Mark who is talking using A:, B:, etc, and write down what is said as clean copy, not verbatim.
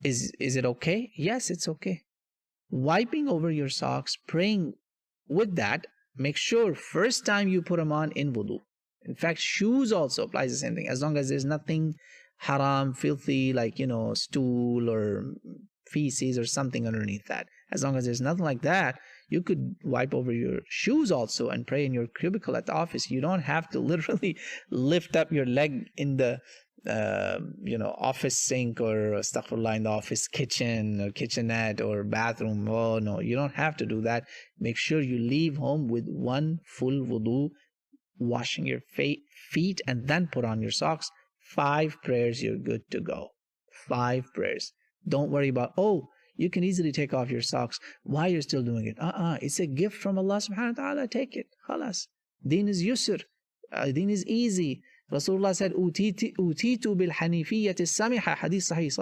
A: Is it okay? Yes, it's okay. Wiping over your socks, praying with that, make sure first time you put them on in wudu. In fact, shoes also applies the same thing. As long as there's nothing haram, filthy, like, stool or feces or something underneath that. As long as there's nothing like that, you could wipe over your shoes also and pray in your cubicle at the office. You don't have to literally lift up your leg in the office sink or astaghfirullah in the office kitchen or kitchenette or bathroom. Oh no, you don't have to do that. Make sure you leave home with one full wudu, washing your feet and then put on your socks. 5 prayers, you're good to go. 5 prayers. Don't worry about, oh, you can easily take off your socks. Why you're still doing it? It's a gift from Allah subhanahu wa ta'ala. Take it. Khalas. Deen is yusr. Deen is easy. Rasulullah said, Utitu bil hanifiyyati samiha. Hadith sahih.